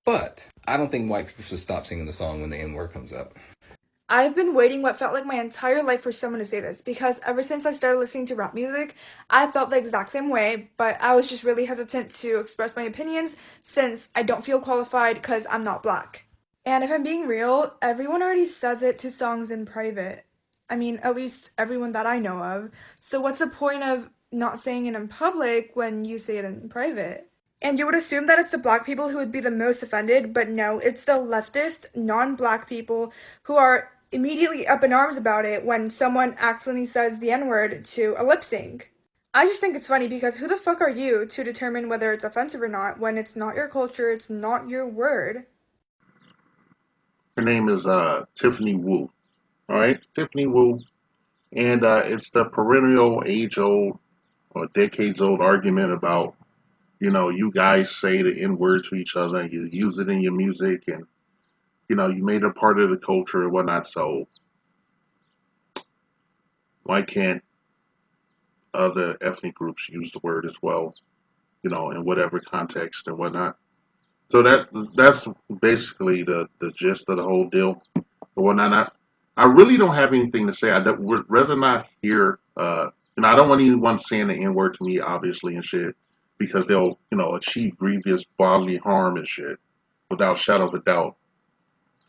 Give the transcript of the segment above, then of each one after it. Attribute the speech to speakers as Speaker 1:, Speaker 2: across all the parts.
Speaker 1: But I don't think white people should stop singing the song when the N word comes up.
Speaker 2: I've been waiting what felt like my entire life for someone to say this because ever since I started listening to rap music, I felt the exact same way, but I was just really hesitant to express my opinions since I don't feel qualified because I'm not black. And if I'm being real, everyone already says it to songs in private. I mean, at least everyone that I know of. So what's the point of not saying it in public when you say it in private? And you would assume that it's the black people who would be the most offended, but no, it's the leftist, non-black people who are immediately up in arms about it when someone accidentally says the N-word to a lip sync. I just think it's funny because who the fuck are you to determine whether it's offensive or not when it's not your culture, it's not your word?
Speaker 3: Her name is Tiffany Wu. All right, Tiffany Wu, and it's the perennial age-old or decades-old argument about you guys say the N word to each other, and you use it in your music, and you made it a part of the culture and whatnot. So why can't other ethnic groups use the word as well? In whatever context and whatnot. So that's basically the gist of the whole deal. But whatnot. I really don't have anything to say. Would rather not hear. I don't want anyone saying the N word to me, obviously, and shit, because they'll achieve grievous bodily harm and shit, without shadow of a doubt.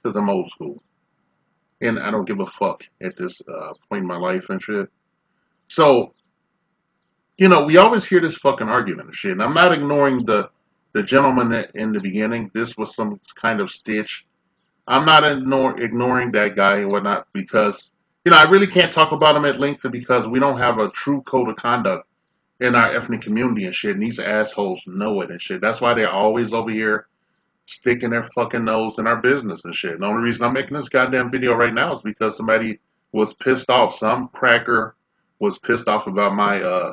Speaker 3: Because I'm old school, and I don't give a fuck at this point in my life and shit. So we always hear this fucking argument and shit. And I'm not ignoring the gentleman that in the beginning. This was some kind of stitch. I'm not ignoring that guy and whatnot because I really can't talk about him at length because we don't have a true code of conduct in our ethnic community and shit. And these assholes know it and shit. That's why they're always over here sticking their fucking nose in our business and shit. And the only reason I'm making this goddamn video right now is because somebody was pissed off. Some cracker was pissed off about my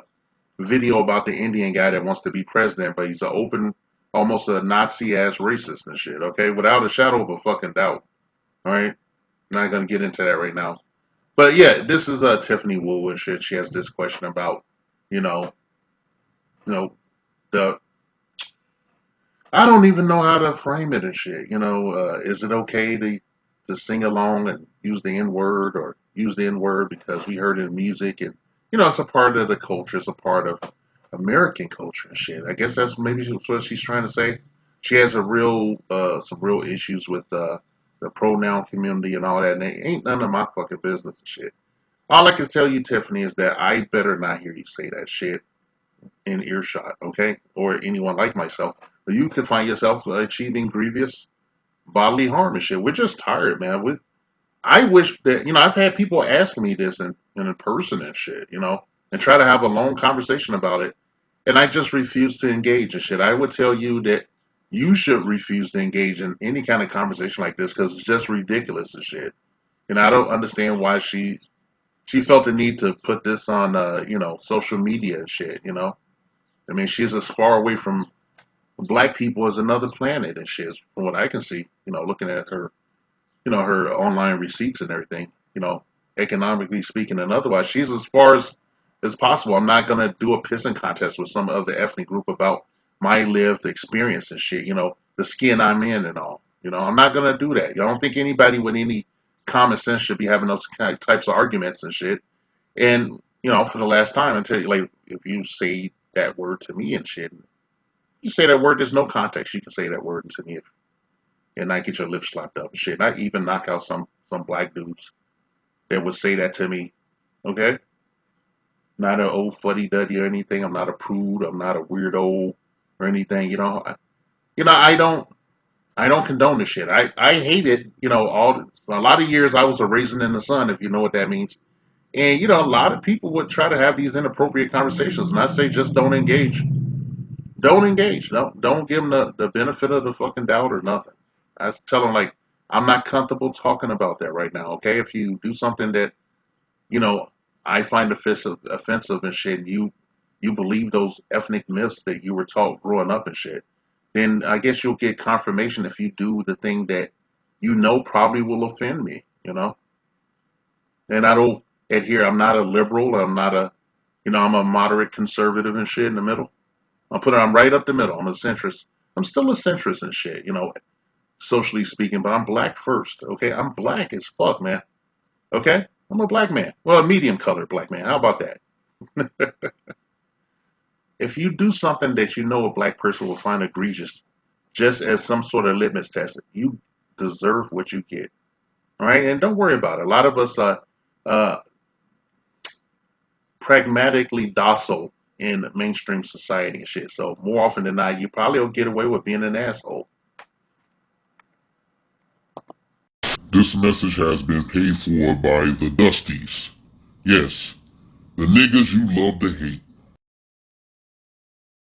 Speaker 3: video about the Indian guy that wants to be president, but he's an open, almost a Nazi ass racist and shit. Okay, without a shadow of a fucking doubt. All right, not gonna get into that right now. But yeah, this is Tiffany Wu and shit. She has this question about, you know, you know, the I don't even know how to frame it and shit. Is it okay to sing along and use the N word or use the N word because we heard it in music and it's a part of the culture, it's a part of American culture and shit. I guess that's maybe what she's trying to say. She has some real issues with the pronoun community and all that, and it ain't none of my fucking business and shit. All I can tell you, Tiffany, is that I better not hear you say that shit in earshot, okay? Or anyone like myself. You could find yourself achieving grievous bodily harm and shit. We're just tired, man. I wish that, I've had people ask me this in person and shit, and try to have a long conversation about it. And I just refuse to engage and shit. I would tell you that you should refuse to engage in any kind of conversation like this because it's just ridiculous and shit. And I don't understand why she felt the need to put this on, social media and shit, I mean, she's as far away from black people as another planet and shit, from what I can see, looking at her, her online receipts and everything, economically speaking and otherwise. She's as far as possible. I'm not going to do a pissing contest with some other ethnic group about my lived experience and shit, the skin I'm in and all. I'm not going to do that. I don't think anybody with any common sense should be having those kind of types of arguments and shit. And, for the last time, until like, if you say that word to me and shit, you say that word, there's no context. You can say that word to me and not get your lips slapped up and shit. Not even knock out some black dudes that would say that to me. Okay? Not an old fuddy duddy or anything. I'm not a prude. I'm not a weirdo or anything. I don't condone this shit. I hate it. All a lot of years I was a raisin in the sun, if you know what that means. And a lot of people would try to have these inappropriate conversations, and I say just don't engage. Don't engage. Don't give them the benefit of the fucking doubt or nothing. I tell them like I'm not comfortable talking about that right now. Okay, if you do something that you know I find offensive and shit, you believe those ethnic myths that you were taught growing up and shit, then I guess you'll get confirmation if you do the thing that probably will offend me. And I don't adhere. I'm not a liberal. I'm not a I'm a moderate conservative and shit in the middle. I'm right up the middle. I'm a centrist. I'm still a centrist and shit. socially speaking, but I'm black first. Okay, I'm black as fuck, man. Okay, I'm a black man. Well, a medium colored black man. How about that? If you do something that you know a black person will find egregious, just as some sort of litmus test, you deserve what you get. All right, and don't worry about it. A lot of us are pragmatically docile in mainstream society and shit. So more often than not, you probably will get away with being an asshole.
Speaker 4: This message has been paid for by the Dusties. Yes, the niggas you love to hate.